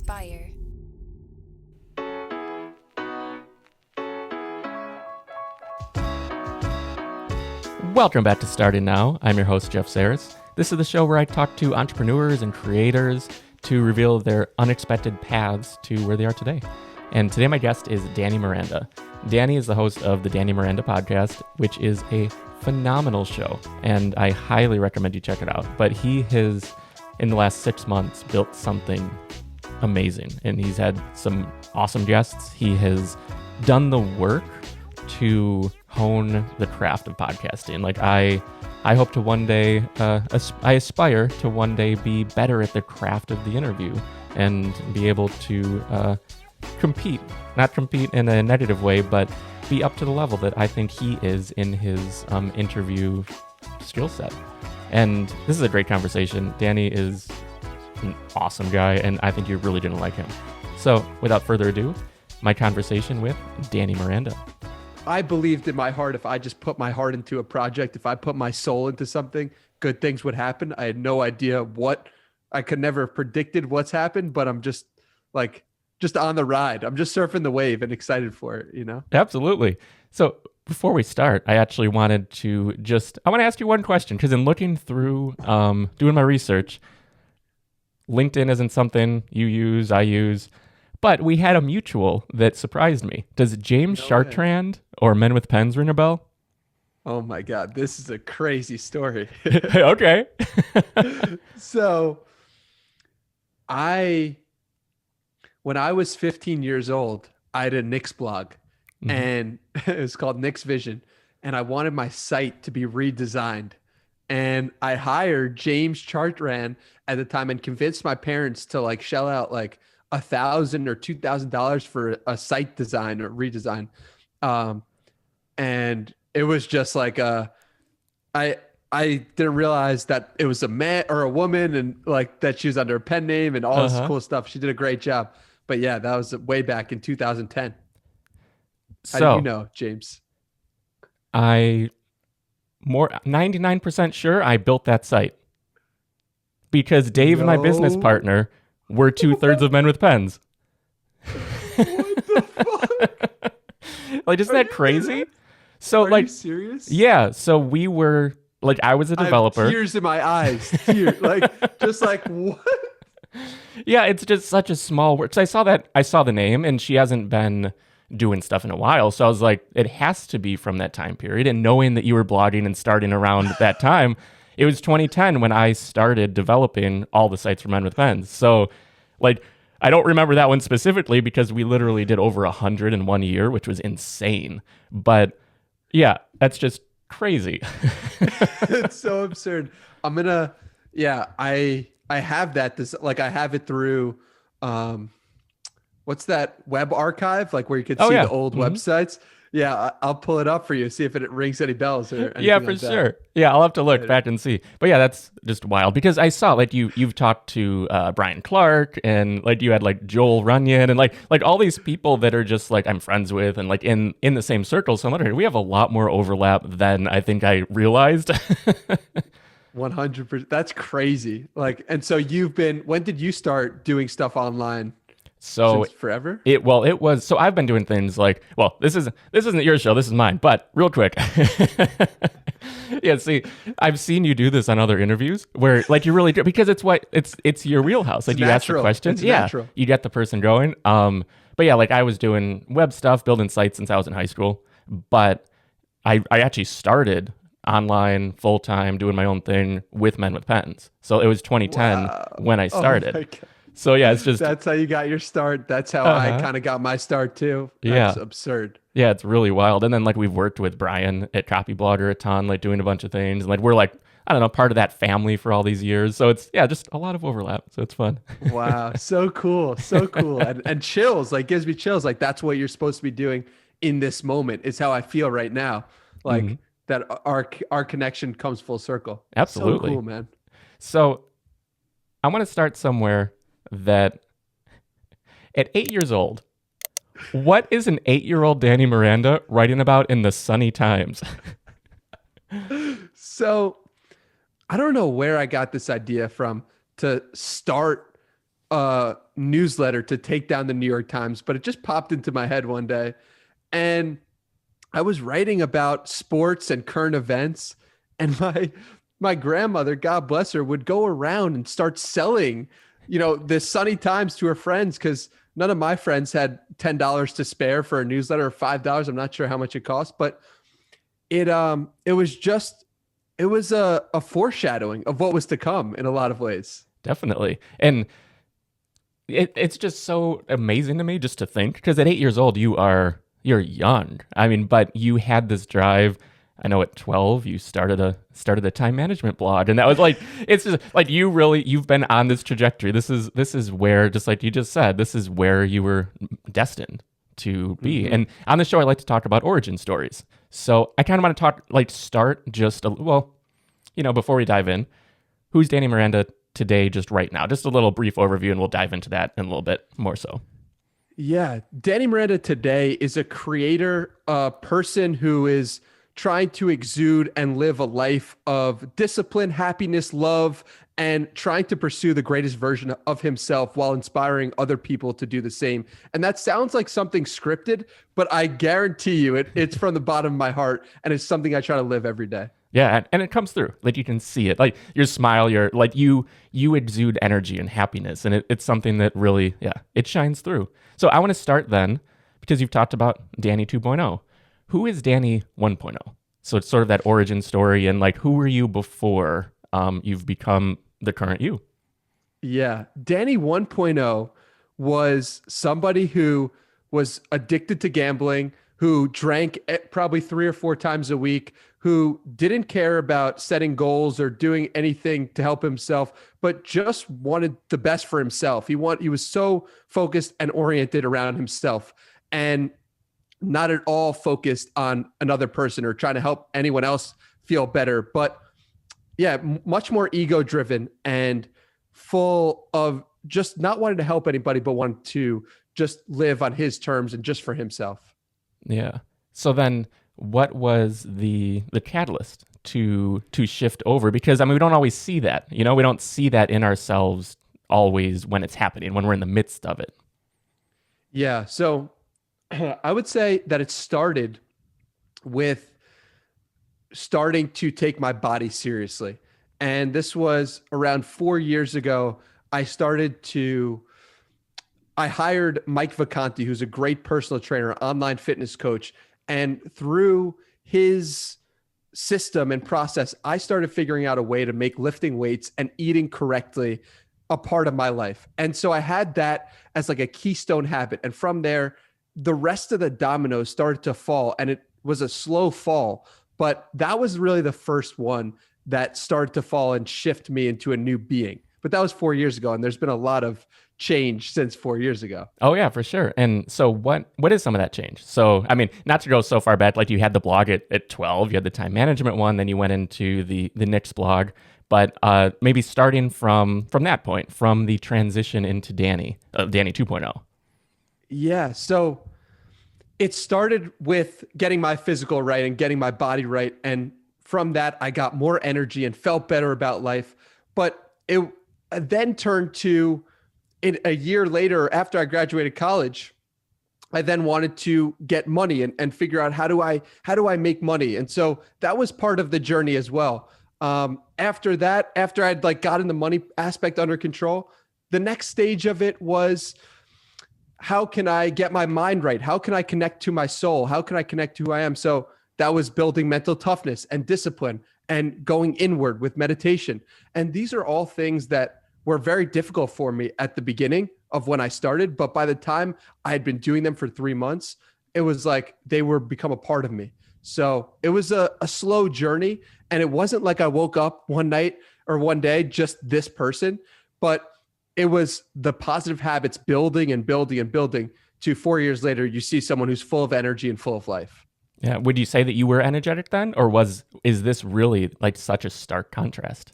inspire. Welcome back to Starting Now. I'm your host, Jeff Sarris. This is the show where I talk to entrepreneurs and creators to reveal their unexpected paths to where they are today. And today my guest is Danny Miranda. Danny is the host of the Danny Miranda podcast, which is a phenomenal show, and I highly recommend you check it out. But he has, in the last 6 months, built something amazing, and he's had some awesome guests. He has done the work to hone the craft of podcasting. Like I hope to one day, I aspire to one day be better at the craft of the interview and be able to not compete in a negative way, but be up to the level that I think he is in his interview skill set. And this is a great conversation. Danny is an awesome guy, and I think you're really going to like him. So without further ado, my conversation with Danny Miranda. I believed in my heart, if I just put my heart into a project, if I put my soul into something, good things would happen. I had no idea I could never have predicted what's happened, but I'm just on the ride. I'm just surfing the wave and excited for it, you know? Absolutely. So before we start, I actually wanted to I want to ask you one question, because in looking through, doing my research, LinkedIn isn't something you use, I use, but we had a mutual that surprised me. Does James Chartrand or Men with Pens ring a bell? Oh my God, this is a crazy story. Okay. So when I was 15 years old, I had a Knicks blog, and it was called Knicks Vision, and I wanted my site to be redesigned. And I hired James Chartrand at the time and convinced my parents to shell out $1,000 or $2,000 for a site design or redesign. And it was just I didn't realize that it was a man or a woman, and that she was under a pen name and all this cool stuff. She did a great job. But yeah, that was way back in 2010. How do you know, James? I 99% sure I built that site because Dave and my business partner were 2/3 of Men with Pens. What the fuck? Isn't that crazy? So Are you serious? Yeah. So we were I was a developer. I have tears in my eyes. Tears. What? Yeah, it's just such a small word. So I saw the name, and she hasn't been doing stuff in a while. So I was like, it has to be from that time period. And knowing that you were blogging and starting around that time, it was 2010 when I started developing all the sites for Men with Pens. So I don't remember that one specifically because we literally did over 100 in 1 year, which was insane. But yeah, that's just crazy. It's so absurd. I have that. I have it through, what's that web archive? Where you could see the old websites. Yeah, I'll pull it up for you, see if it rings any bells or anything. Yeah, for sure. That. Yeah, I'll have to look back and see. But yeah, that's just wild because I saw you've talked to Brian Clark, and you had Joel Runyon and all these people that are just I'm friends with and in the same circle. So I'm wondering, we have a lot more overlap than I think I realized. 100%. That's crazy. And so when did you start doing stuff online? So since forever? It was, so I've been doing things this isn't your show, this is mine, but real quick. Yeah, see, I've seen you do this on other interviews where you really do, because it's your wheelhouse. You ask the questions. Natural. You get the person going. But yeah, I was doing web stuff, building sites since I was in high school, but I actually started online full-time doing my own thing with Men with Pens. So it was 2010 when I started. Oh my God. So yeah, it's just... That's how you got your start. That's how I kind of got my start too. That's absurd. Yeah, it's really wild. And then we've worked with Brian at Copyblogger a ton, doing a bunch of things. And we're I don't know, part of that family for all these years. So it's, just a lot of overlap. So it's fun. Wow. So cool. So cool. And chills, gives me chills. That's what you're supposed to be doing in this moment. It's how I feel right now. That our connection comes full circle. Absolutely. So cool, man. So I want to start somewhere that at 8 years old, what is an 8-year-old Danny Miranda writing about in the Sunny Times? So I don't know where I got this idea from to start a newsletter to take down the New York Times, but it just popped into my head one day. And I was writing about sports and current events, and my grandmother, God bless her, would go around and start selling, the Sunny Times to her friends, because none of my friends had $10 to spare for a newsletter, or $5. I'm not sure how much it cost, but it was a foreshadowing of what was to come in a lot of ways. Definitely. And it's just so amazing to me just to think, because at 8 years old, you're young. I mean, but you had this drive. I know at 12 you started a time management blog, and that was like, it's just like you've been on this trajectory. This is where, just like you just said, this is where you were destined to be. Mm-hmm. And on the show, I like to talk about origin stories. So I kind of want to start just before we dive in, who's Danny Miranda today, just right now? Just a little brief overview, and we'll dive into that in a little bit more so. Yeah. Danny Miranda today is a creator, a person who is trying to exude and live a life of discipline, happiness, love, and trying to pursue the greatest version of himself while inspiring other people to do the same. And that sounds like something scripted, but I guarantee you it's from the bottom of my heart, and it's something I try to live every day. Yeah, and it comes through. Like, you can see it. Like, your smile, you exude energy and happiness, and it's something that really, it shines through. So I want to start then, because you've talked about Danny 2.0. Who is Danny 1.0? So it's sort of that origin story, and who were you before you've become the current you? Yeah, Danny 1.0 was somebody who was addicted to gambling, who drank probably 3 or 4 times a week, who didn't care about setting goals or doing anything to help himself, but just wanted the best for himself. He was so focused and oriented around himself, and not at all focused on another person or trying to help anyone else feel better. But much more ego driven and full of just not wanting to help anybody, but wanting to just live on his terms and just for himself. Yeah. So then what was the catalyst to shift over? Because we don't always see that, we don't see that in ourselves always when it's happening, when we're in the midst of it. Yeah. So I would say that it started with starting to take my body seriously. And this was around 4 years ago. I hired Mike Vacanti, who's a great personal trainer, online fitness coach. And through his system and process, I started figuring out a way to make lifting weights and eating correctly a part of my life. And so I had that as a keystone habit. And from there, the rest of the dominoes started to fall, and it was a slow fall, but that was really the first one that started to fall and shift me into a new being. But that was 4 years ago, and there's been a lot of change since 4 years ago. Oh yeah, for sure. And so what is some of that change? So, not to go so far back, you had the blog at 12, you had the time management one, then you went into the Nick's blog, but maybe starting from that point, from the transition into Danny 2.0. Yeah. So it started with getting my physical right and getting my body right. And from that, I got more energy and felt better about life. But it then turned to, a year later, after I graduated college, I then wanted to get money and figure out how do I make money. And so that was part of the journey as well. After that, after I'd gotten the money aspect under control, the next stage of it was, how can I get my mind right? How can I connect to my soul? How can I connect to who I am? So that was building mental toughness and discipline and going inward with meditation. And these are all things that were very difficult for me at the beginning of when I started. But by the time I had been doing them for 3 months, it was like they were become a part of me. So it was a slow journey. And it wasn't like I woke up one night or one day, just this person, but it was the positive habits building and building and building to 4 years later, you see someone who's full of energy and full of life. Yeah. Would you say that you were energetic then, or is this really such a stark contrast?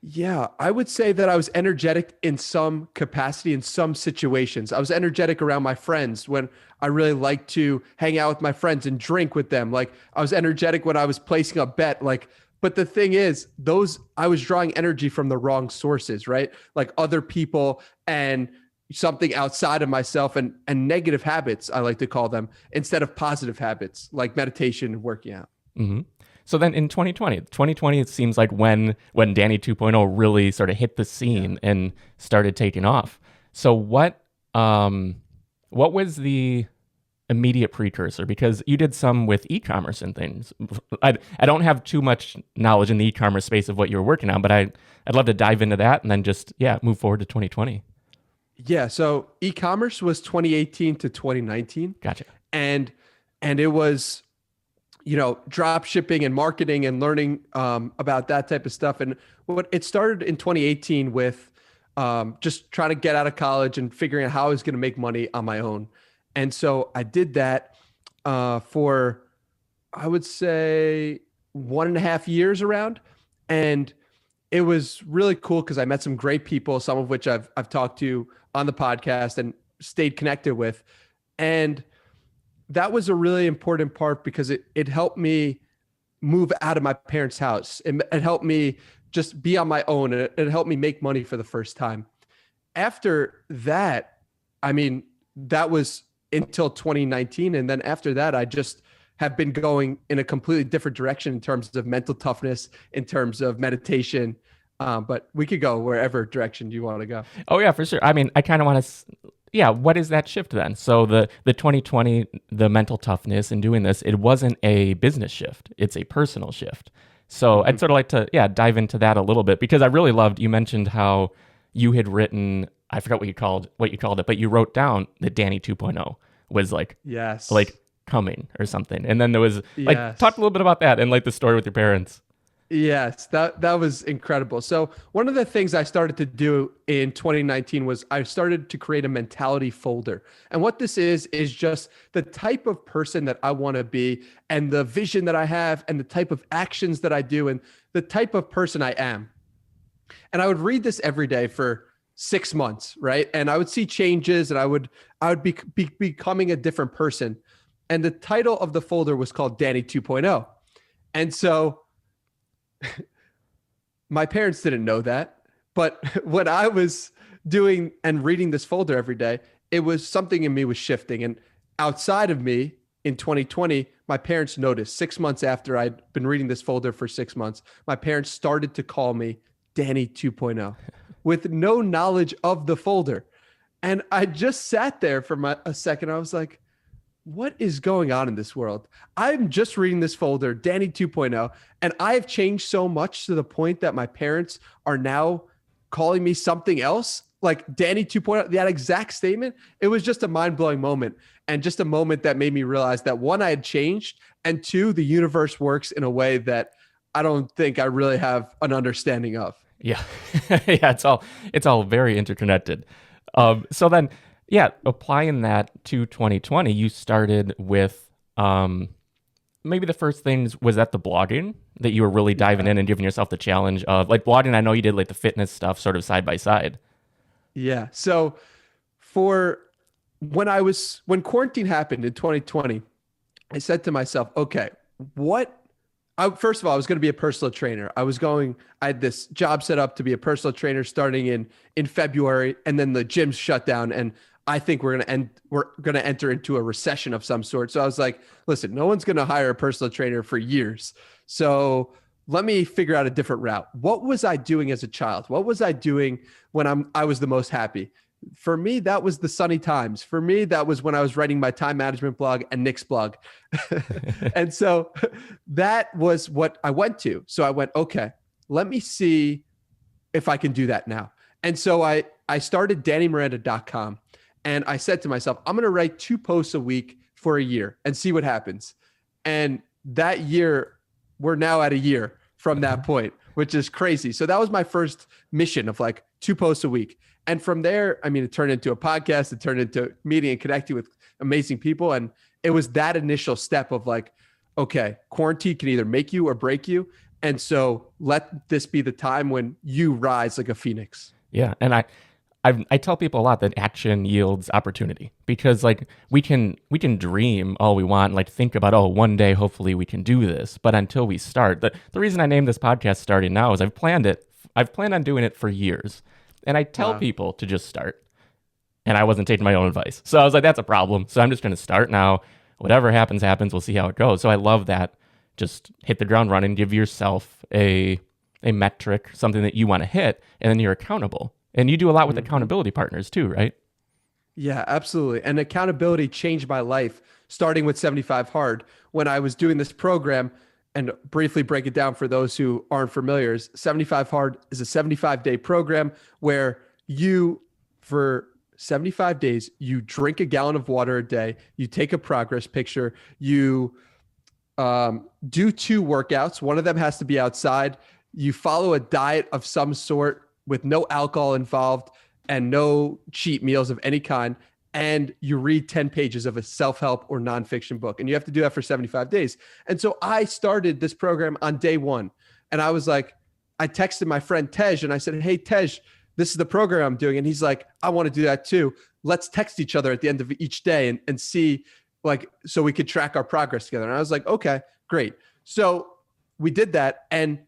Yeah, I would say that I was energetic in some capacity, in some situations. I was energetic around my friends when I really liked to hang out with my friends and drink with them. I was energetic when I was placing a bet, But the thing is, I was drawing energy from the wrong sources, right? Like other people and something outside of myself, and negative habits, I like to call them, instead of positive habits like meditation and working out. Mm-hmm. So then in 2020, it seems like when Danny 2.0 really sort of hit the scene and started taking off. So what was the immediate precursor? Because you did some with e-commerce and things. I don't have too much knowledge in the e-commerce space of what you were working on, but I'd love to dive into that and then just move forward to 2020. Yeah, so e-commerce was 2018 to 2019. Gotcha. And it was, drop shipping and marketing and learning about that type of stuff. And it started in 2018 with just trying to get out of college and figuring out how I was going to make money on my own. And so I did that for, I would say, 1.5 years around. And it was really cool because I met some great people, some of which I've talked to on the podcast and stayed connected with. And that was a really important part because it helped me move out of my parents' house. It helped me just be on my own, and it helped me make money for the first time. After that, that was until 2019. And then after that, I just have been going in a completely different direction in terms of mental toughness, in terms of meditation. But we could go wherever direction you want to go. Oh yeah, for sure. I kind of want to, what is that shift then? So the 2020, the mental toughness in doing this, it wasn't a business shift. It's a personal shift. So I'd sort of like to, dive into that a little bit, because I really loved, you mentioned how you had written, I forgot what you called it, but you wrote down that Danny 2.0 was like coming or something. And then there was talk a little bit about that and like the story with your parents. Yes, that was incredible. So one of the things I started to do in 2019 was I started to create a mentality folder. And what this is just the type of person that I want to be, and the vision that I have, and the type of actions that I do, and the type of person I am. And I would read this every day for 6 months, right? And I would see changes, and I would be becoming a different person. And the title of the folder was called Danny 2.0. And so my parents didn't know that, but when I was doing and reading this folder every day, it was something in me was shifting. And outside of me in 2020, my parents noticed 6 months after I'd been reading this folder for 6 months, my parents started to call me Danny 2.0 with no knowledge of the folder. And I just sat there for a second. I was like, what is going on in this world? I'm just reading this folder, Danny 2.0, and I have changed so much to the point that my parents are now calling me something else, like Danny 2.0, that exact statement. It was just a mind-blowing moment, and just a moment that made me realize that, one, I had changed, and two, the universe works in a way that I don't think I really have an understanding of. Yeah. It's all very interconnected. So then, applying that to 2020, you started with maybe the first things, was that the blogging that you were really diving in and giving yourself the challenge of, like, blogging? I know you did like the fitness stuff sort of side by side. Yeah. So when quarantine happened in 2020, I said to myself, okay, first of all, I was going to be a personal trainer. I had this job set up to be a personal trainer starting in February, and then the gyms shut down, and I think we're going to enter into a recession of some sort. So I was like, listen, no one's going to hire a personal trainer for years. So let me figure out a different route. What was I doing as a child? What was I doing when I was the most happy? For me, that was the sunny times. For me, that was when I was writing my time management blog and Nick's blog. And so that was what I went to. So I went, okay, let me see if I can do that now. And so I started DannyMiranda.com. And I said to myself, I'm going to write 2 posts a week for a year and see what happens. And that year, we're now at a year from that point, which is crazy. So that was my first mission of like 2 posts a week. And from there, it turned into a podcast. It turned into meeting and connecting with amazing people. And it was that initial step of like, okay, quarantine can either make you or break you. And so let this be the time when you rise like a phoenix. Yeah. And I tell people a lot that action yields opportunity, because like we can dream all we want, like think about, oh, one day hopefully we can do this, but until we start, the reason I named this podcast Starting Now is I've planned on doing it for years, and I tell people to just start, and I wasn't taking my own advice, so I was like, that's a problem. So I'm just going to start now. Whatever happens, we'll see how it goes. So I love that. Just hit the ground running, give yourself a metric, something that you want to hit, and then you're accountable. And you do a lot with accountability partners too, right? Yeah, absolutely. And accountability changed my life, starting with 75 Hard. When I was doing this program, and briefly break it down for those who aren't familiar, 75 Hard is a 75-day program where you, for 75 days, you drink a gallon of water a day, you take a progress picture, you do 2 workouts. One of them has to be outside. You follow a diet of some sort with no alcohol involved and no cheat meals of any kind. And you read 10 pages of a self-help or nonfiction book. And you have to do that for 75 days. And so I started this program on day 1. And I was like, I texted my friend Tej and I said, hey, Tej, this is the program I'm doing. And he's like, I want to do that too. Let's text each other at the end of each day and see, like, so we could track our progress together. And I was like, okay, great. So we did that. And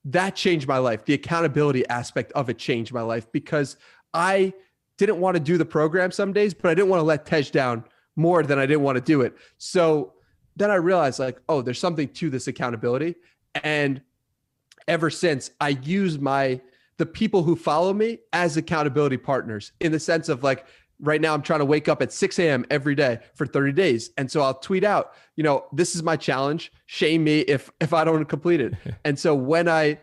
that changed my life. The accountability aspect of it changed my life, because I didn't want to do the program some days, but I didn't want to let Tej down more than I didn't want to do it. So then I realized, like, oh, there's something to this accountability. And ever since, I use the people who follow me as accountability partners, in the sense of, like, right now I'm trying to wake up at 6 a.m. every day for 30 days. And so I'll tweet out, this is my challenge. Shame me if I don't complete it. And so when I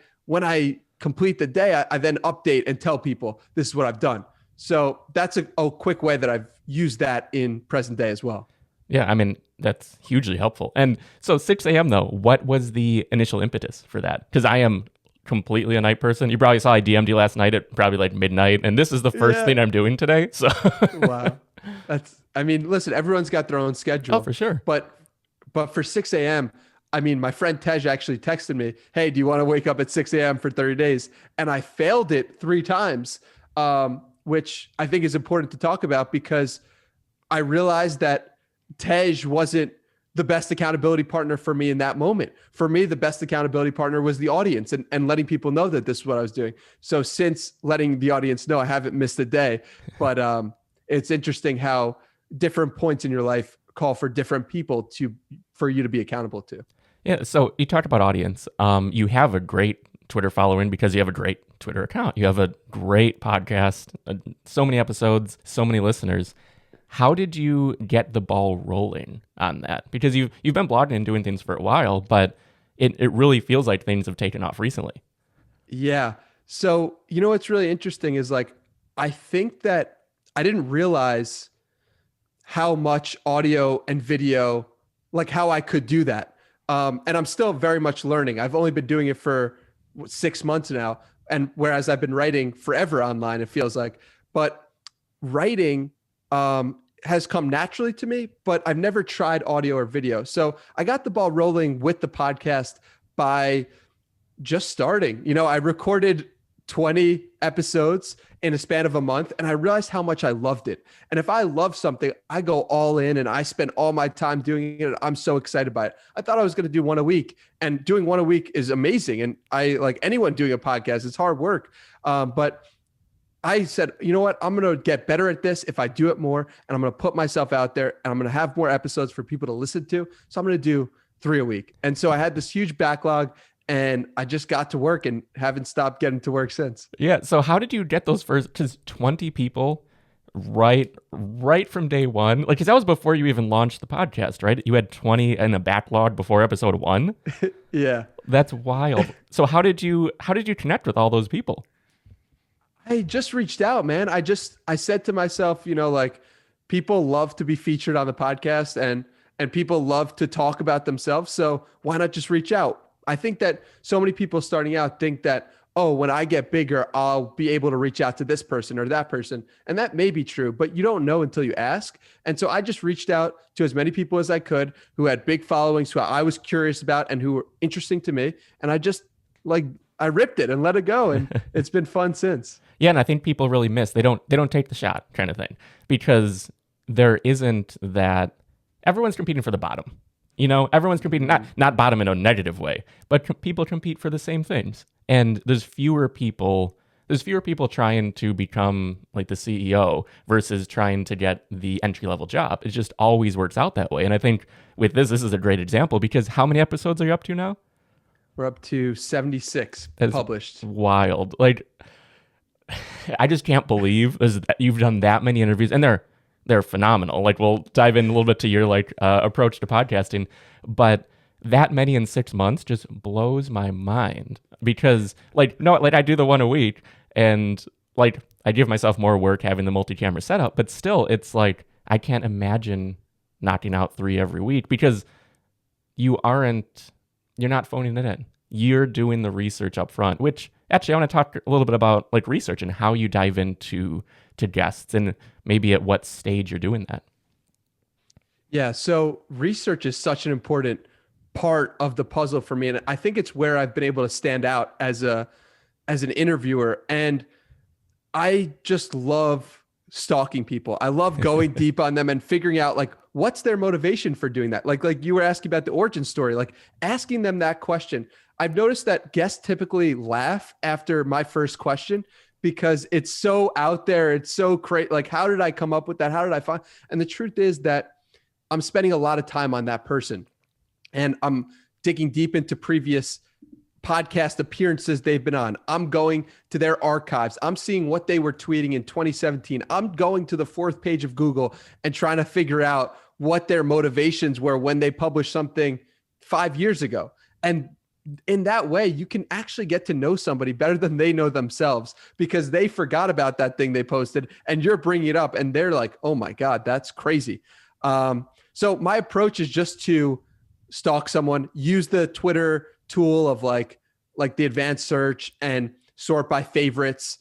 complete the day, I then update and tell people this is what I've done. So that's a quick way that I've used that in present day as well. Yeah, I mean, that's hugely helpful. And so 6 a.m. though, what was the initial impetus for that? Because I am completely a night person. You probably saw I DM'd you last night at probably like midnight, and this is the first thing I'm doing today. So wow. Listen, everyone's got their own schedule. Oh, for sure. But for 6 a.m., my friend Tej actually texted me, hey, do you want to wake up at 6 a.m. for 30 days? And I failed it 3 times, which I think is important to talk about, because I realized that Tej wasn't the best accountability partner for me in that moment. For me, the best accountability partner was the audience, and letting people know that this is what I was doing. So since letting the audience know, I haven't missed a day, but it's interesting how different points in your life call for different people for you to be accountable to. Yeah. So you talked about audience. You have a great Twitter following because you have a great Twitter account. You have a great podcast, so many episodes, so many listeners. How did you get the ball rolling on that? Because you've been blogging and doing things for a while, but it really feels like things have taken off recently. Yeah. So, what's really interesting is, like, I think that I didn't realize how much audio and video, like how I could do that. And I'm still very much learning. I've only been doing it for 6 months now. And whereas I've been writing forever online, it feels like, but writing has come naturally to me, but I've never tried audio or video. So I got the ball rolling with the podcast by just starting. I recorded 20 episodes in a span of a month, and I realized how much I loved it. And if I love something, I go all in and I spend all my time doing it. I'm so excited by it. I thought I was going to do 1 a week, and doing 1 a week is amazing. And I, like anyone doing a podcast, it's hard work. But I said, you know what? I'm going to get better at this if I do it more, and I'm going to put myself out there, and I'm going to have more episodes for people to listen to. So I'm going to do 3 a week. And so I had this huge backlog, and I just got to work and haven't stopped getting to work since. Yeah. So how did you get those first, because 20 people right from day one, like, because that was before you even launched the podcast, right? You had 20 in a backlog before episode 1. Yeah. That's wild. So how did you connect with all those people? I just reached out, man. I said to myself, like, people love to be featured on the podcast, and people love to talk about themselves. So why not just reach out? I think that so many people starting out think that, oh, when I get bigger, I'll be able to reach out to this person or that person. And that may be true, but you don't know until you ask. And so I just reached out to as many people as I could who had big followings, who I was curious about and who were interesting to me. And I just, I ripped it and let it go. And it's been fun since. Yeah, and I think people really miss. They don't take the shot kind of thing because there isn't that everyone's competing for the bottom. Everyone's competing not bottom in a negative way, but people compete for the same things. And there's fewer people trying to become like the CEO versus trying to get the entry level job. It just always works out that way. And I think with this is a great example because how many episodes are you up to now? We're up to 76 That's published. wild. Like I just can't believe that you've done that many interviews, and they're phenomenal. Like we'll dive in a little bit to your approach to podcasting, but that many in 6 months just blows my mind because I do the one a week, and like I give myself more work having the multi-camera setup, but still it's like I can't imagine knocking out 3 every week because you're not phoning it in. You're doing the research up front, which actually I want to talk a little bit about like research and how you dive into guests and maybe at what stage you're doing that. Yeah, so research is such an important part of the puzzle for me, and I think it's where I've been able to stand out as an interviewer. And I just love stalking people. I love going deep on them and figuring out like what's their motivation for doing that. Like you were asking about the origin story, like asking them that question. I've noticed that guests typically laugh after my first question because it's so out there. It's so crazy. Like, how did I come up with that? How did I find? And the truth is that I'm spending a lot of time on that person, and I'm digging deep into previous podcast appearances they've been on. I'm going to their archives. I'm seeing what they were tweeting in 2017. I'm going to the 4th page of Google and trying to figure out what their motivations were when they published something 5 years ago. And in that way, you can actually get to know somebody better than they know themselves because they forgot about that thing they posted and you're bringing it up and they're like, oh my God, that's crazy. So my approach is just to stalk someone, use the Twitter tool of like the advanced search and sort by favorites,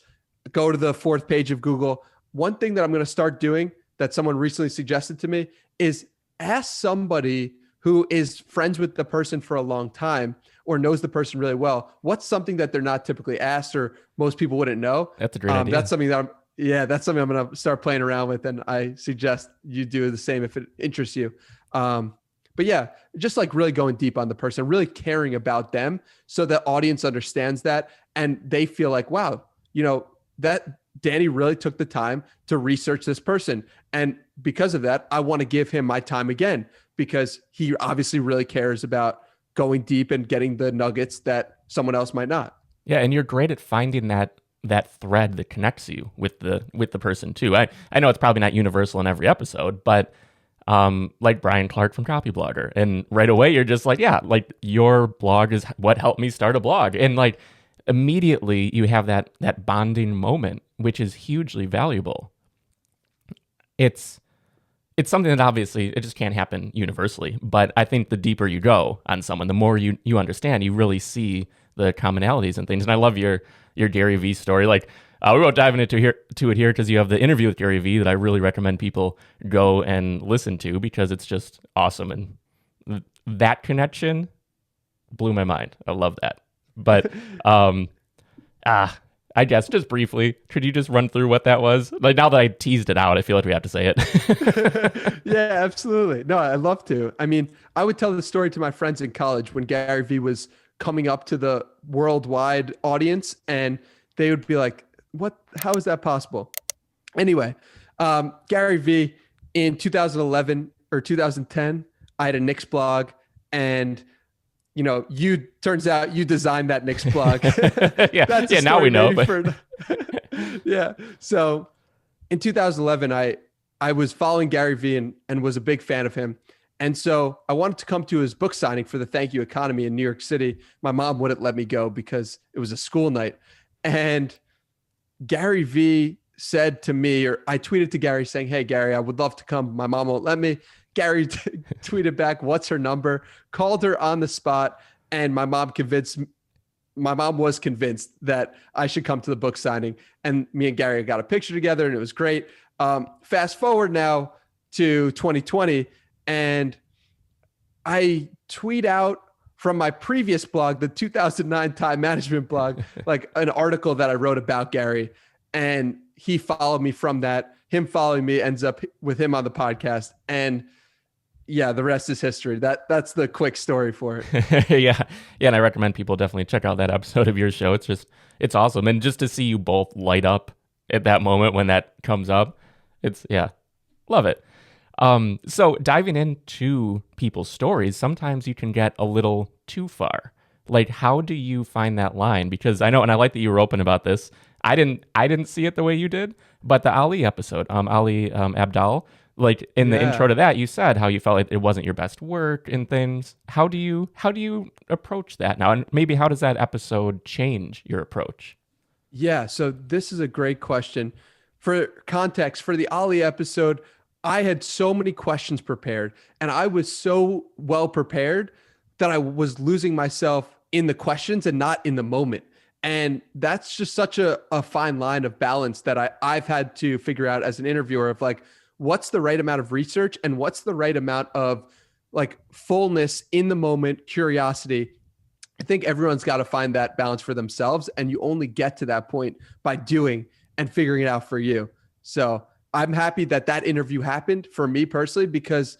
go to the 4th page of Google. One thing that I'm going to start doing that someone recently suggested to me is ask somebody who is friends with the person for a long time or knows the person really well, what's something that they're not typically asked or most people wouldn't know. That's a great idea. That's something that I'm going to start playing around with. And I suggest you do the same if it interests you. But yeah, just like really going deep on the person, really caring about them so the audience understands that and they feel like, wow, that Danny really took the time to research this person. And because of that, I want to give him my time again because he obviously really cares about going deep and getting the nuggets that someone else might not. Yeah, and you're great at finding that thread that connects you with the person too. I know it's probably not universal in every episode, but like Brian Clark from Copyblogger, and right away you're just like, yeah, like your blog is what helped me start a blog, and like immediately you have that bonding moment, which is hugely valuable. It's something that obviously it just can't happen universally, but I think the deeper you go on someone, the more you understand, you really see the commonalities and things. And I love your Garyvee story. Like we won't dive into it here because you have the interview with Garyvee that I really recommend people go and listen to because it's just awesome. And that connection blew my mind. I love that. But I guess just briefly, could you just run through what that was? Like now that I teased it out, I feel like we have to say it. Yeah, absolutely. No, I'd love to. I mean, I would tell the story to my friends in college when Garyvee was coming up to the worldwide audience and they would be like, how is that possible? Anyway, Garyvee in 2011 or 2010, I had a Knicks blog and turns out you designed that Knicks blog. Yeah. Now we know. But yeah. So in 2011, I was following Garyvee and was a big fan of him. And so I wanted to come to his book signing for the Thank You Economy in New York City. My mom wouldn't let me go because it was a school night. And Garyvee said to me, or I tweeted to Gary saying, hey, Gary, I would love to come. My mom won't let me. Gary tweeted back, what's her number? Called her on the spot. And my mom was convinced that I should come to the book signing. And me and Gary got a picture together and it was great. Fast forward now to 2020. And I tweet out from my previous blog, the 2009 time management blog, like an article that I wrote about Gary. and he followed me from that. Him following me ends up with him on the podcast. And yeah, the rest is history. That's the quick story for it. Yeah. Yeah. And I recommend people definitely check out that episode of your show. It's awesome. And just to see you both light up at that moment when that comes up, love it. So diving into people's stories, sometimes you can get a little too far. Like, how do you find that line? Because I know, and I like that you were open about this. I didn't see it the way you did, but the Ali episode, Ali Abdal, like in the intro to that, you said how you felt like it wasn't your best work and things. How do you approach that now? And maybe how does that episode change your approach? Yeah, so this is a great question. For context, for the Ali episode, I had so many questions prepared, and I was so well prepared that I was losing myself in the questions and not in the moment. And that's just such a fine line of balance that I've had to figure out as an interviewer of like, what's the right amount of research and what's the right amount of like fullness in the moment, curiosity. I think everyone's got to find that balance for themselves. And you only get to that point by doing and figuring it out for you. So I'm happy that that interview happened for me personally, because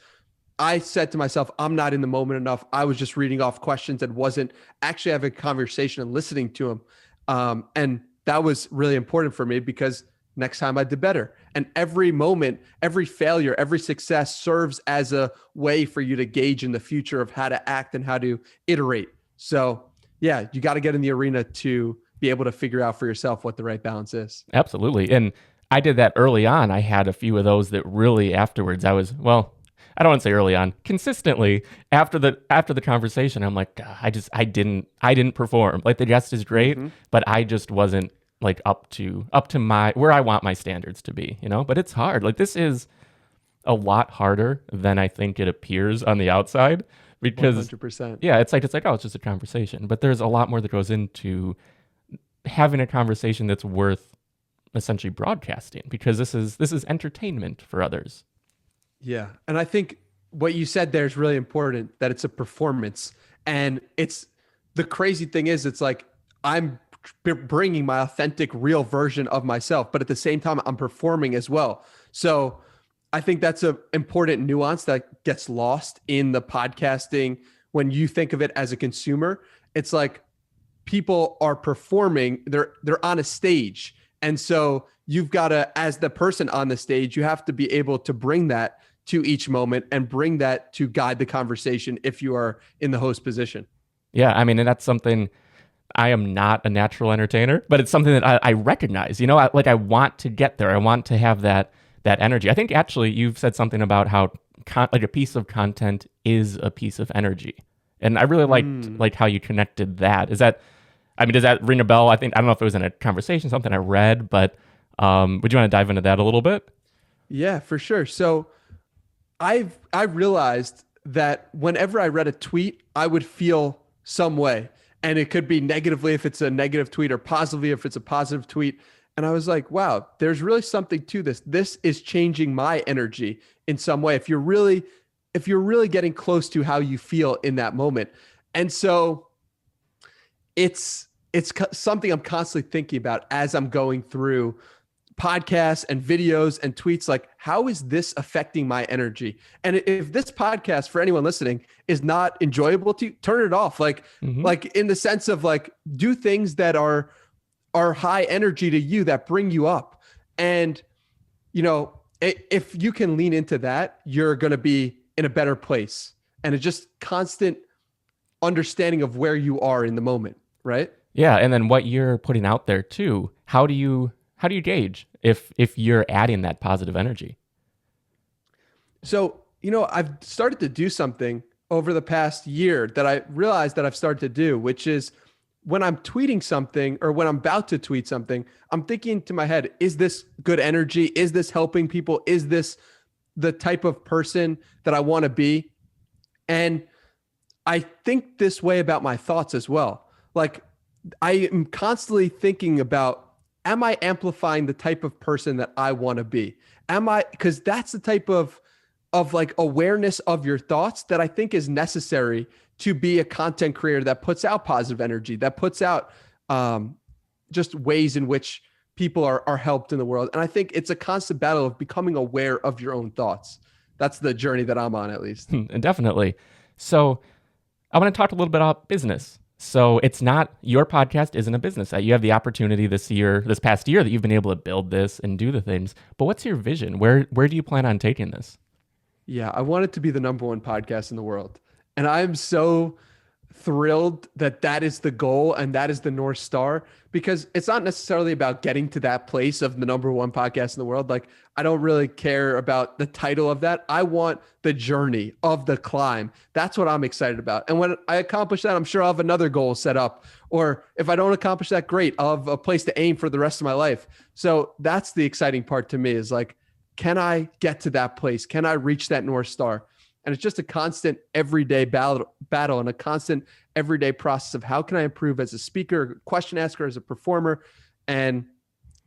I said to myself, I'm not in the moment enough. I was just reading off questions and wasn't actually having a conversation and listening to them. And that was really important for me, because next time I did better. And every moment, every failure, every success serves as a way for you to gauge in the future of how to act and how to iterate. So yeah, you got to get in the arena to be able to figure out for yourself what the right balance is. Absolutely. And I did that early on. I had a few of those that really afterwards I don't want to say early on, consistently after the conversation, I'm like, I didn't perform. Like the guest is great, but I just wasn't like up to my, where I want my standards to be, but it's hard. Like this is a lot harder than I think it appears on the outside, because 100%. Yeah, it's like, oh, it's just a conversation, but there's a lot more that goes into having a conversation that's worth essentially broadcasting, because this is entertainment for others. Yeah. And I think what you said there is really important, that it's a performance. And it's the crazy thing is, it's like I'm bringing my authentic, real version of myself, but at the same time, I'm performing as well. So I think that's an important nuance that gets lost in the podcasting. When you think of it as a consumer, it's like people are performing, they're on a stage. And so you've got to, as the person on the stage, you have to be able to bring that to each moment and bring that to guide the conversation if you are in the host position. Yeah, I mean, and that's something, I am not a natural entertainer, but it's something that I recognize, I want to get there. I want to have that energy. I think actually you've said something about how like a piece of content is a piece of energy. And I really liked how you connected that. Does that ring a bell? I don't know if it was in a conversation, something I read, but would you want to dive into that a little bit? Yeah, for sure. So I realized that whenever I read a tweet, I would feel some way. And it could be negatively if it's a negative tweet, or positively if it's a positive tweet. And I was like, wow, there's really something to this. This is changing my energy in some way, if you're really getting close to how you feel in that moment. And so it's something I'm constantly thinking about as I'm going through podcasts and videos and tweets, like, how is this affecting my energy? And if this podcast, for anyone listening, is not enjoyable to you, turn it off. Like in the sense of like, do things that are high energy to you, that bring you up. And, if you can lean into that, you're going to be in a better place. And it's just constant understanding of where you are in the moment. Right. Yeah. And then what you're putting out there too, how do you gauge if you're adding that positive energy? So, I've started to do something over the past year that I realized that I've started to do, which is when I'm tweeting something or when I'm about to tweet something, I'm thinking to my head, is this good energy? Is this helping people? Is this the type of person that I want to be? And I think this way about my thoughts as well. Like, I am constantly thinking about, am I amplifying the type of person that I want to be? Because that's the type of like awareness of your thoughts that I think is necessary to be a content creator that puts out positive energy, that puts out just ways in which people are helped in the world. And I think it's a constant battle of becoming aware of your own thoughts. That's the journey that I'm on, at least. Definitely. So I want to talk a little bit about business. So it's not, your podcast isn't a business. You have the opportunity this past year that you've been able to build this and do the things. But what's your vision? Where do you plan on taking this? Yeah, I want it to be the number one podcast in the world. And I'm so thrilled that that is the goal and that is the North Star, because it's not necessarily about getting to that place of the number one podcast in the world. Like, I don't really care about the title of that. I want the journey of the climb. That's what I'm excited about. And when I accomplish that, I'm sure I'll have another goal set up. Or if I don't accomplish that, great, I'll have a place to aim for the rest of my life. So that's the exciting part to me, is like, can I get to that place? Can I reach that North Star? And it's just a constant everyday battle and a constant everyday process of how can I improve as a speaker, question asker, as a performer, and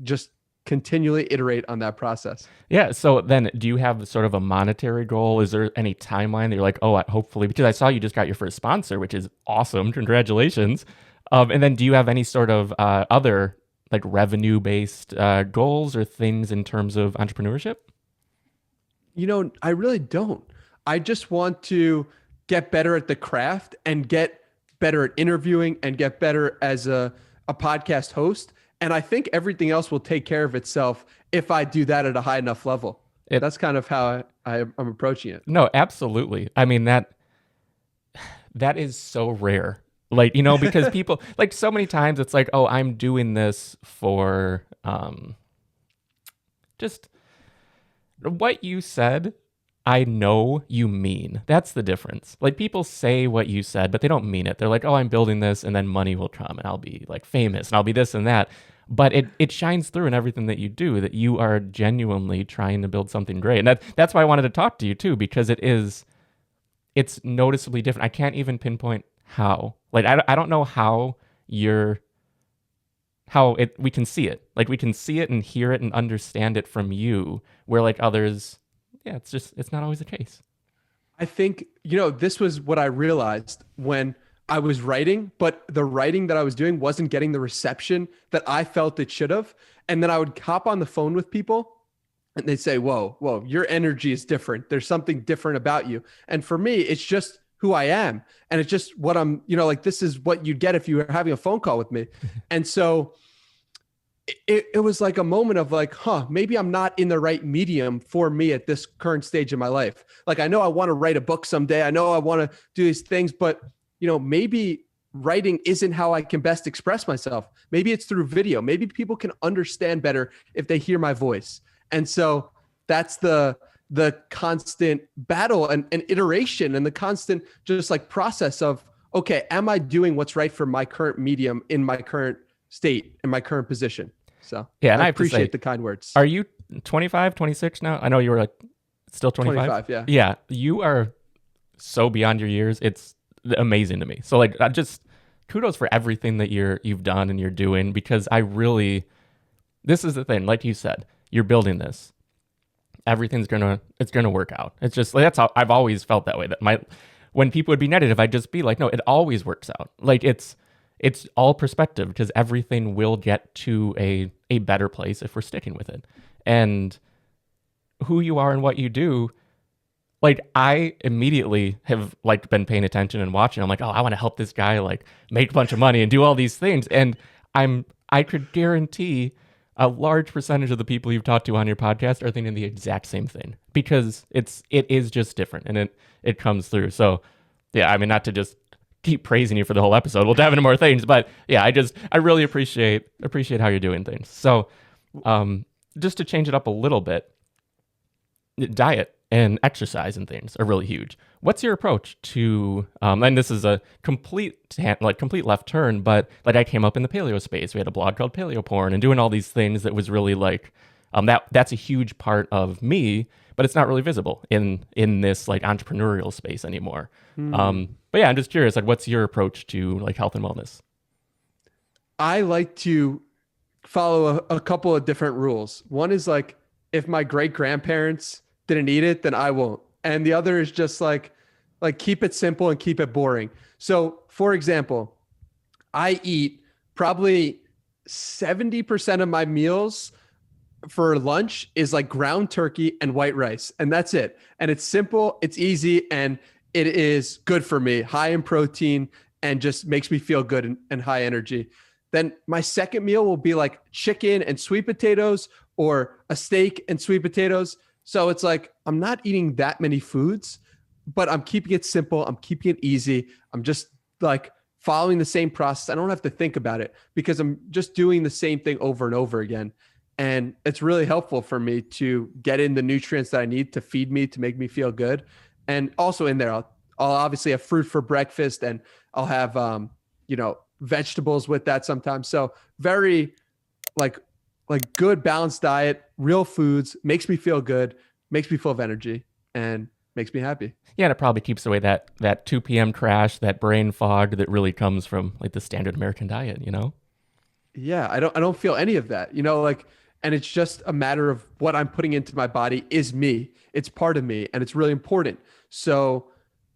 just continually iterate on that process. Yeah. So then do you have sort of a monetary goal? Is there any timeline that you're like, oh, hopefully, because I saw you just got your first sponsor, which is awesome. Congratulations. And then do you have any sort of other like revenue-based goals or things in terms of entrepreneurship? I really don't. I just want to get better at the craft and get better at interviewing and get better as a podcast host. And I think everything else will take care of itself if I do that at a high enough level. That's kind of how I'm approaching it. No, absolutely. I mean, that is so rare. Like, because people, like, so many times it's like, oh, I'm doing this for just what you said. I know you mean. That's the difference. Like, people say what you said, but they don't mean it. They're like, oh, I'm building this and then money will come and I'll be like famous and I'll be this and that. But it shines through in everything that you do, that you are genuinely trying to build something great. And that's why I wanted to talk to you too, because it's noticeably different. I can't even pinpoint how. Like, I don't know how we can see it. Like, we can see it and hear it and understand it from you, where like others, yeah, it's not always the case. I think, this was what I realized when I was writing, but the writing that I was doing wasn't getting the reception that I felt it should have. And then I would hop on the phone with people and they'd say, whoa, your energy is different. There's something different about you. And for me, it's just who I am. And it's just what I'm, like, this is what you'd get if you were having a phone call with me. And so it was like a moment of like, maybe I'm not in the right medium for me at this current stage in my life. Like, I know I want to write a book someday. I know I want to do these things, but maybe writing isn't how I can best express myself. Maybe it's through video. Maybe people can understand better if they hear my voice. And so that's the constant battle and iteration and the constant just like process of, okay, am I doing what's right for my current medium in my current state, in my current position? So yeah, and I appreciate the kind words. Are you 25, 26 now? I know you were like still 25. 25, yeah. Yeah, you are so beyond your years. It's amazing to me. So like, I just kudos for everything that you've done and you're doing, because this is the thing, like you said, you're building this. Everything's it's gonna work out. It's just like, that's how I've always felt that way. That when people would be negative, I'd just be like, no, it always works out. Like, it's all perspective, because everything will get to a better place if we're sticking with it. And who you are and what you do, like, I immediately have like been paying attention and watching. I'm like, oh, I want to help this guy like make a bunch of money and do all these things. And I could guarantee a large percentage of the people you've talked to on your podcast are thinking the exact same thing, because it is just different and it comes through. So yeah, I mean, not to just keep praising you for the whole episode. We'll dive into more things, but yeah, I really appreciate how you're doing things. So just to change it up a little bit, diet and exercise and things are really huge. What's your approach to, and this is a complete left turn, but like, I came up in the paleo space. We had a blog called Paleo Porn and doing all these things that was really like, that's a huge part of me, but it's not really visible in this like entrepreneurial space anymore. But yeah, I'm just curious, like, what's your approach to like health and wellness? I like to follow a couple of different rules. One is like, if my great grandparents didn't eat it, then I won't. And the other is just like keep it simple and keep it boring. So for example, I eat probably 70% of my meals for lunch is like ground turkey and white rice, and that's it. And it's simple, it's easy, and it is good for me, high in protein, and just makes me feel good and high energy. Then my second meal will be like chicken and sweet potatoes, or a steak and sweet potatoes. So it's like I'm not eating that many foods, but I'm keeping it simple, I'm keeping it easy. I'm just like following the same process. I don't have to think about it because I'm just doing the same thing over and over again. And it's really helpful for me to get in the nutrients that I need to feed me, to make me feel good. And also in there, I'll obviously have fruit for breakfast, and I'll have, vegetables with that sometimes. So very like, good balanced diet, real foods, makes me feel good, makes me full of energy, and makes me happy. Yeah, and it probably keeps away that 2 p.m. crash, that brain fog that really comes from like the standard American diet, you know? Yeah, I don't feel any of that, and it's just a matter of what I'm putting into my body is me. It's part of me, and it's really important. So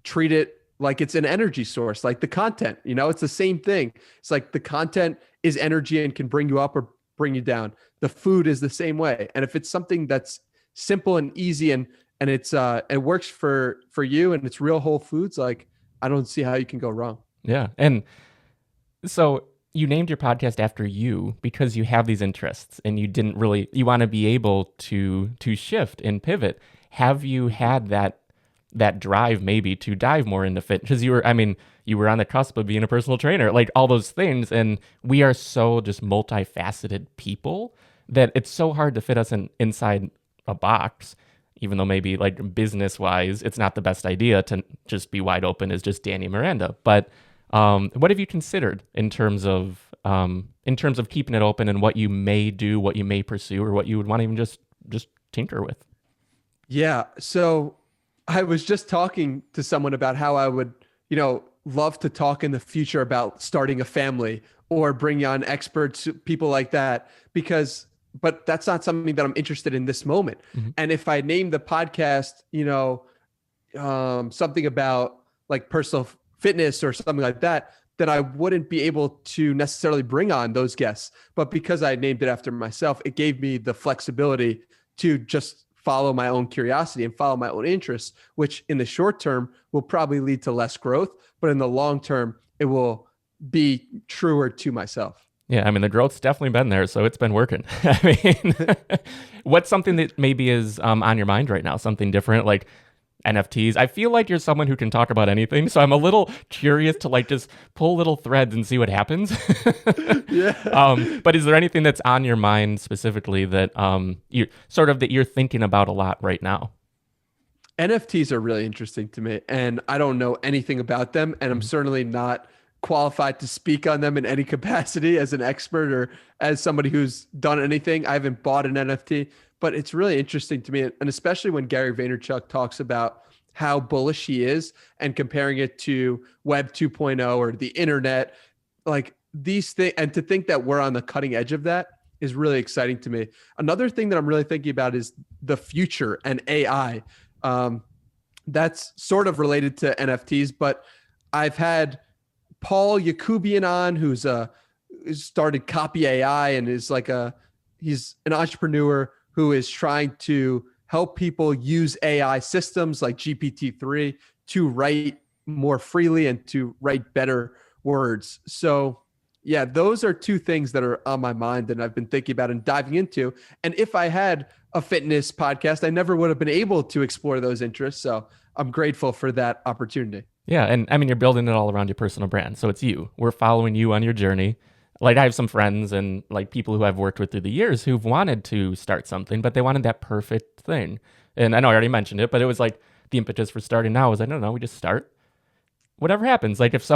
treat it like it's an energy source, like the content, it's the same thing. It's like the content is energy and can bring you up or bring you down. The food is the same way. And if it's something that's simple and easy, and it's it works for you, and it's real whole foods, like I don't see how you can go wrong. Yeah. And so you named your podcast after you because you have these interests and you want to be able to shift and pivot. Have you had that drive maybe to dive more into fit? Because you were on the cusp of being a personal trainer, like all those things. And we are so just multifaceted people that it's so hard to fit us inside a box, even though maybe like business wise, it's not the best idea to just be wide open as just Danny Miranda. But what have you considered in terms of keeping it open, and what you may do, what you may pursue, or what you would want to even just tinker with? Yeah. So I was just talking to someone about how I would, love to talk in the future about starting a family or bringing on experts, people like that, but that's not something that I'm interested in this moment. Mm-hmm. And if I named the podcast, something about like personal fitness or something like that, then I wouldn't be able to necessarily bring on those guests. But because I named it after myself, it gave me the flexibility to just follow my own curiosity and follow my own interests, which in the short term will probably lead to less growth, but in the long term, it will be truer to myself. Yeah, I mean, the growth's definitely been there, so it's been working. I mean, what's something that maybe is on your mind right now? Something different, like NFTs. I feel like you're someone who can talk about anything, so I'm a little curious to like just pull little threads and see what happens. Yeah. But is there anything that's on your mind specifically that you're thinking about a lot right now? NFTs are really interesting to me, and I don't know anything about them, and I'm certainly not qualified to speak on them in any capacity as an expert or as somebody who's done anything. I haven't bought an NFT, but it's really interesting to me. And especially when Gary Vaynerchuk talks about how bullish he is and comparing it to Web 2.0 or the internet, like these things, and to think that we're on the cutting edge of that is really exciting to me. Another thing that I'm really thinking about is the future and AI. That's sort of related to NFTs, but I've had Paul Yakubian on, who's started Copy AI and is he's an entrepreneur who is trying to help people use AI systems like GPT-3 to write more freely and to write better words. So yeah, those are two things that are on my mind and I've been thinking about and diving into. And if I had a fitness podcast, I never would have been able to explore those interests. So I'm grateful for that opportunity. Yeah, and I mean, you're building it all around your personal brand. So it's you. We're following you on your journey. Like I have some friends and like people who I've worked with through the years who've wanted to start something, but they wanted that perfect thing. And I know I already mentioned it, but it was like the impetus for starting now was no, we just start. Whatever happens, like if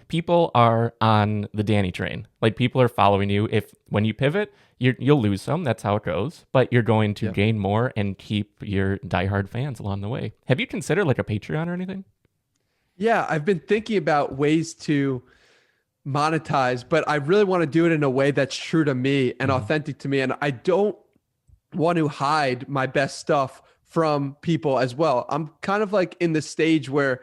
people are on the Danny train, like people are following you. When you pivot, you'll lose some. That's how it goes. But you're going to gain more and keep your diehard fans along the way. Have you considered like a Patreon or anything? Yeah, I've been thinking about ways to monetize, but I really want to do it in a way that's true to me and authentic to me. And I don't want to hide my best stuff from people as well. I'm kind of like in the stage where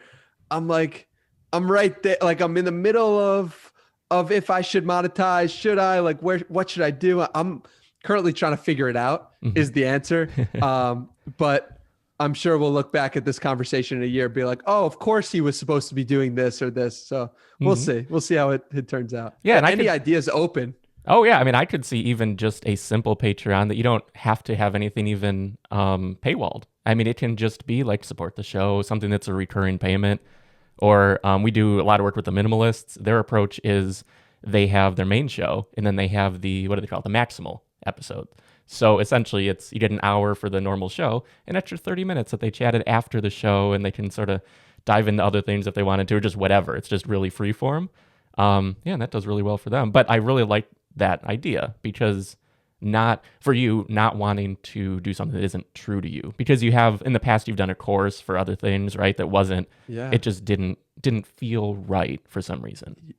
I'm right there, like I'm in the middle of of if I should monetize, should I, like, what should I do? I'm currently trying to figure it out is the answer. But I'm sure we'll look back at this conversation in a year and be like, oh, of course he was supposed to be doing this or this. So we'll see. We'll see how it turns out. Yeah. And any ideas open. Oh, yeah. I mean, I could see even just a simple Patreon that you don't have to have anything even paywalled. I mean, it can just be like support the show, something that's a recurring payment. Or we do a lot of work with the minimalists. Their approach is they have their main show and then they have the, what do they call it, the maximal episode. So essentially you get an hour for the normal show, an extra 30 minutes that they chatted after the show, and they can sort of dive into other things if they wanted to, or just whatever. It's just really free form. And that does really well for them. But I really like that idea because not wanting to do something that isn't true to you, because you have in the past, you've done a course for other things, right? That wasn't, it just didn't feel right for some reason.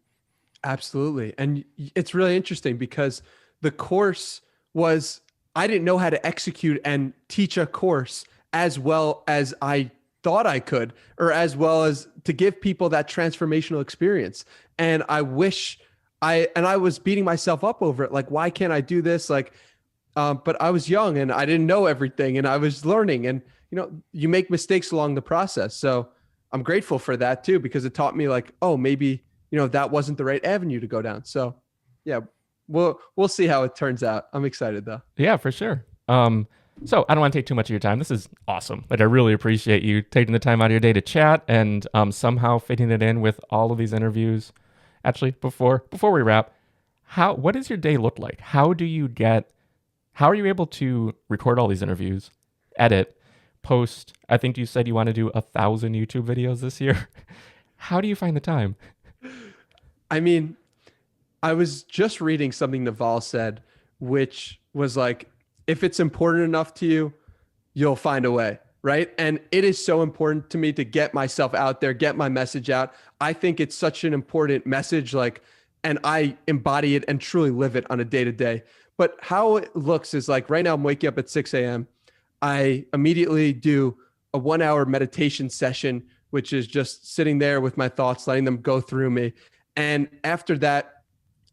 Absolutely. And it's really interesting because the course was, I didn't know how to execute and teach a course as well as I thought I could, or as well as to give people that transformational experience. And I wish I was beating myself up over it. Like, why can't I do this? Like, but I was young and I didn't know everything and I was learning, and, you make mistakes along the process. So I'm grateful for that too, because it taught me like, oh, maybe, that wasn't the right avenue to go down. So yeah, we'll see how it turns out. I'm excited though. Yeah, for sure. So I don't want to take too much of your time. This is awesome. Like, I really appreciate you taking the time out of your day to chat and somehow fitting it in with all of these interviews. Actually, before we wrap, what does your day look like? How are you able to record all these interviews, edit, post? I think you said you want to do 1,000 YouTube videos this year. How do you find the time? I mean, I was just reading something Naval said, which was like, if it's important enough to you, you'll find a way, right? And it is so important to me to get myself out there, get my message out. I think it's such an important message, and I embody it and truly live it on a day-to-day. But how it looks is like, right now I'm waking up at 6 a.m. I immediately do a 1-hour meditation session, which is just sitting there with my thoughts, letting them go through me. And after that,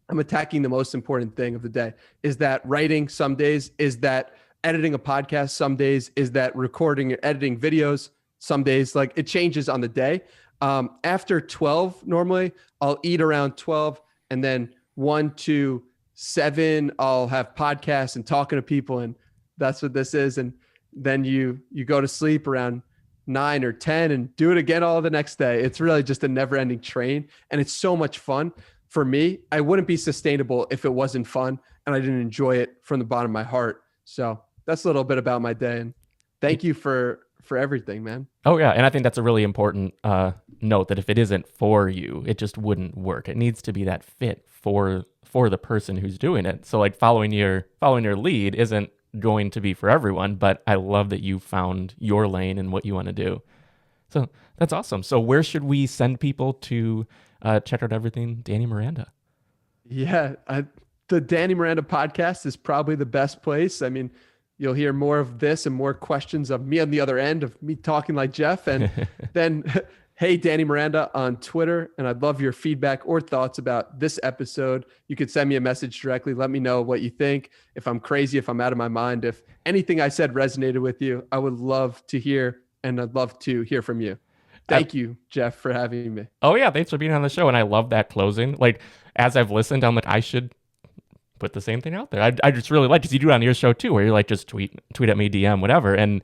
I'm attacking the most important thing of the day. Is that writing some days? Is that editing a podcast some days? Is that recording or editing videos some days? Like, it changes on the day. After 12, normally I'll eat around 12, and then 1 to 7, I'll have podcasts and talking to people, and that's what this is. And then you go to sleep around 9 or 10 and do it again all the next day. It's really just a never-ending train, and it's so much fun. For me, I wouldn't be sustainable if it wasn't fun and I didn't enjoy it from the bottom of my heart. So that's a little bit about my day. And thank you for everything, man. Oh yeah. And I think that's a really important note, that if it isn't for you, it just wouldn't work. It needs to be that fit for the person who's doing it. So like following your lead isn't going to be for everyone, but I love that you found your lane and what you want to do. So that's awesome. So where should we send people to check out everything Danny Miranda? Yeah, the Danny Miranda podcast is probably the best place. I mean, you'll hear more of this and more questions of me on the other end of me talking like Jeff. And then, hey, Danny Miranda on Twitter. And I'd love your feedback or thoughts about this episode. You could send me a message directly. Let me know what you think. If I'm crazy, if I'm out of my mind, if anything I said resonated with you, I would love to hear, and I'd love to hear from you. Thank you, Jeff, for having me. Oh, yeah. Thanks for being on the show. And I love that closing. Like, as I've listened, I'm like, I should put the same thing out there. I just really like, because you do it on your show too, where you're like, just tweet at me, DM, whatever. And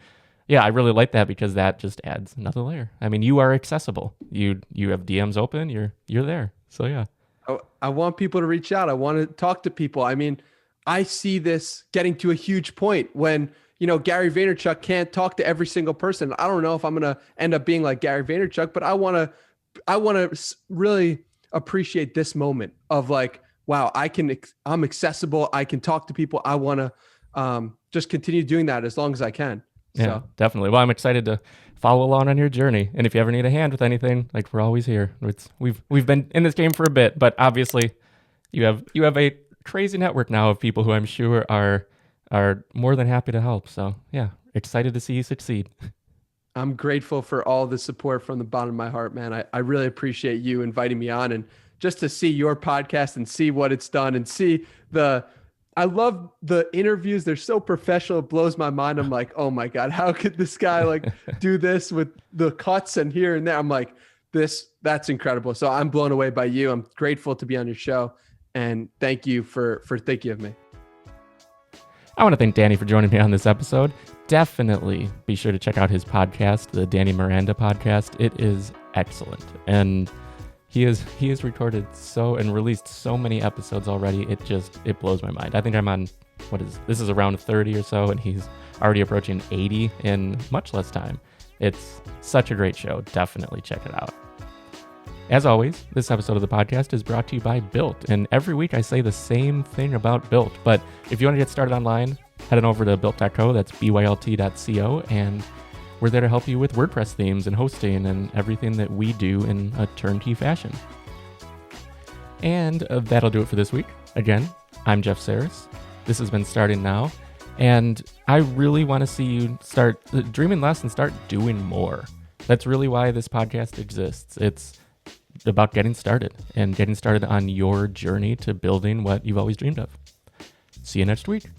yeah, I really like that, because that just adds another layer. I mean, you are accessible. You have DMs open. You're there. So yeah. I want people to reach out. I want to talk to people. I mean, I see this getting to a huge point when, Gary Vaynerchuk can't talk to every single person. I don't know if I'm going to end up being like Gary Vaynerchuk, but I want to really appreciate this moment of like, wow, I'm accessible. I can talk to people. I want to just continue doing that as long as I can. Yeah, so. Definitely. Well, I'm excited to follow along on your journey. And if you ever need a hand with anything, like, we're always here. We've been in this game for a bit, but obviously you have a crazy network now of people who I'm sure are more than happy to help. So yeah, excited to see you succeed. I'm grateful for all the support from the bottom of my heart, man. I really appreciate you inviting me on and just to see your podcast and see what it's done and see I love the interviews. They're so professional. It blows my mind. I'm like, oh my God, how could this guy like do this with the cuts and here and there? I'm like, that's incredible. So I'm blown away by you. I'm grateful to be on your show. And thank you for thinking of me. I want to thank Danny for joining me on this episode. Definitely be sure to check out his podcast, the Danny Miranda podcast. It is excellent. And he has recorded and released so many episodes already. It blows my mind. I think I'm on, this is around 30 or so, and he's already approaching 80 in much less time. It's such a great show. Definitely check it out. As always, this episode of the podcast is brought to you by Built, and every week I say the same thing about Built, but if you want to get started online, head on over to built.co, that's bylt.co, and we're there to help you with WordPress themes and hosting and everything that we do in a turnkey fashion. And that'll do it for this week. Again, I'm Jeff Sarris. This has been Starting Now, and I really want to see you start dreaming less and start doing more. That's really why this podcast exists. It's about getting started and getting started on your journey to building what you've always dreamed of. See you next week.